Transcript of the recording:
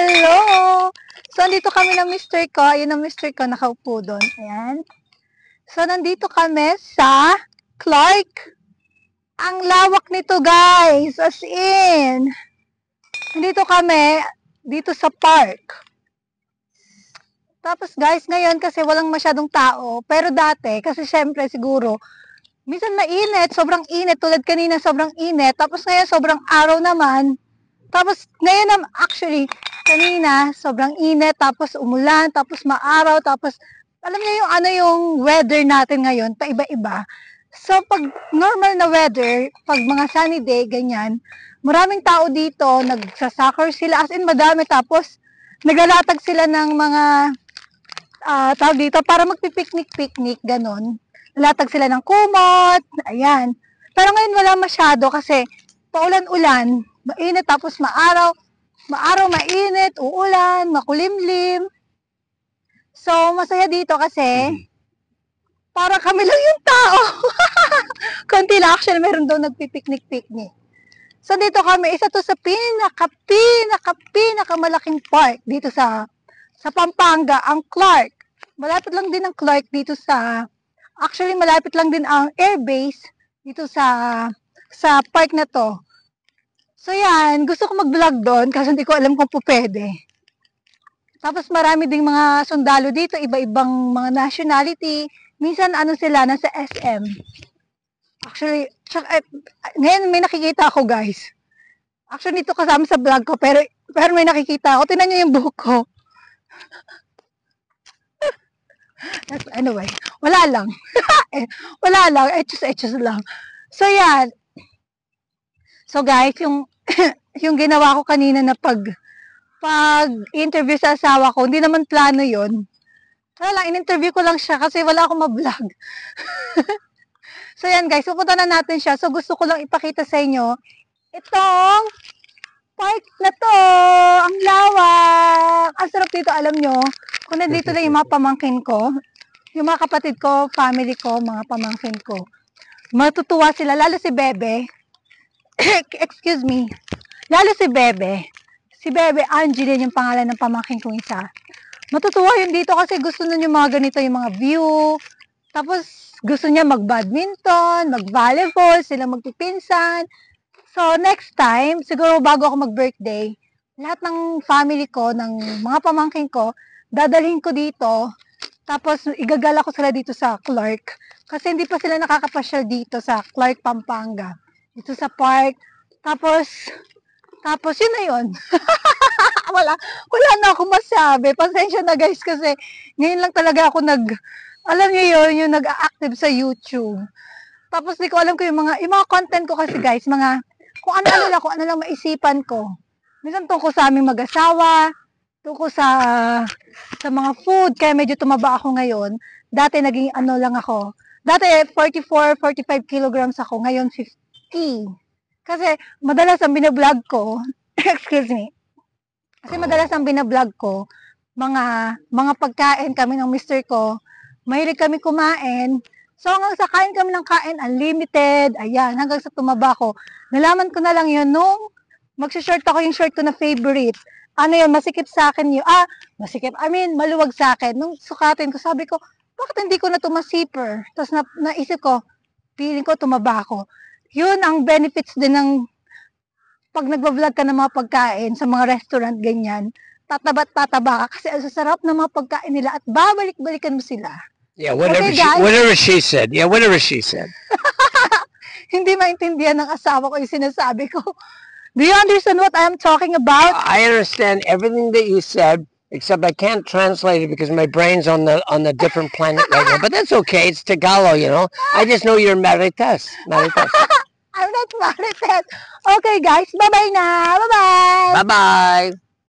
Hello! So, nandito kami ng Mr. ko. Ayun ang Mr. ko, nakaupo doon. Ayan. So, nandito kami sa Clark. Ang lawak nito, guys. As in. Nandito kami, dito sa park. Tapos, guys, ngayon kasi walang masyadong tao. Pero dati, kasi syempre, siguro, minsan mainit, sobrang init. Tulad kanina, sobrang init. Tapos ngayon, sobrang araw naman. Tapos, ngayon actually, kanina, sobrang init, tapos umulan, tapos maaraw, tapos, alam niyo yung yung weather natin ngayon, paiba-iba. So, pag normal na weather, pag mga sunny day, ganyan, maraming tao dito, nagsasoccer sila, as in madami, tapos, naglalatag sila ng mga, tawag dito, para magpipiknik-piknik, ganon. Nalatag sila ng kumot, ayan. Pero ngayon wala masyado kasi paulan-ulan, mainit tapos maaraw, mainit, uulan, makulimlim. So, masaya dito kasi para kami lang yung tao. Konti lang, actually meron daw nagpipiknik-piknik. So, dito kami, isa to sa pinakamalaking park dito sa Pampanga, ang Clark. Malapit lang din ang Clark dito actually malapit lang din ang airbase dito sa park na to. So yan, gusto ko mag-vlog doon kasi hindi ko alam kung pwede. Tapos marami ding mga sundalo dito, iba-ibang mga nationality. Minsan sila, nasa SM. Actually, ngayon may nakikita ako, guys. Actually, ito kasama sa vlog ko, pero may nakikita ako. Tingnan niyo yung buhok ko. Anyway, wala lang. Wala lang, etchos lang. So yan. So guys, yung ginawa ko kanina na pag-interview sa asawa ko, hindi naman plano yon. Wala lang, in-interview ko lang siya kasi wala akong ma-vlog. So yan guys, pupunta na natin siya. So gusto ko lang ipakita sa inyo itong park na to. Ang lawak. Ang sarap dito, alam nyo. Kung nandito lang yung mga pamangkin ko, yung mga kapatid ko, family ko, mga pamangkin ko, matutuwa sila, lalo si Bebe. Excuse me. Lalo si Bebe. Si Bebe Angeline yung pangalan ng pamangkin kong isa. Matutuwa yun dito kasi gusto nun yung mga ganito, yung mga view. Tapos gusto niya mag-badminton, mag-volleyball, sila magpipinsan. So next time, siguro bago ako mag-birthday, lahat ng family ko, ng mga pamangkin ko, dadalhin ko dito. Tapos igagala ko sila dito sa Clark. Kasi hindi pa sila nakakapasyal dito sa Clark, Pampanga. Dito sa park. Tapos yun na yun. wala na akong masabi. Pasensya na guys kasi ngayon lang talaga ako alam niyo yun, yung nag-active sa YouTube. Tapos di ko alam ko yung mga content ko kasi guys, kung ano lang maisipan ko. Minsan tungkol sa aming mag-asawa, tungkol sa mga food, kaya medyo tumaba ako ngayon. Dati naging lang ako. Dati 44, 45 kilograms ako, ngayon 50. Kasi madalas ang binablog ko, excuse me, kasi madalas ang binablog ko, mga pagkain kami ng mister ko, mahilig kami kumain. So hanggang sa kain kami ng kain, unlimited, ayan, hanggang sa tumaba ko. Nalaman ko na lang yun nung magsishort ako yung short ko na favorite. Yun, masikip sa akin yun. Maluwag sa akin. Nung sukatin ko, sabi ko, bakit hindi ko na ito ma-zipper? Tapos naisip ko, feeling ko tumaba ako. Yun ang benefits din ng pag nagbablog ka ng mga pagkain sa mga restaurant, ganyan. Tataba ka kasi ang sasarap ng mga pagkain nila at babalik-balikan mo sila. Yeah, whatever she said. Yeah, whatever she said. Hindi maintindihan ng asawa ko yung sinasabi ko. Do you understand what I'm talking about? I understand everything that you said, except I can't translate it because my brain's on a different planet right now. But that's okay. It's Tagalog, you know. I just know you're Marites. I'm not Marites. Okay, guys. Bye-bye na. Bye-bye. Bye-bye.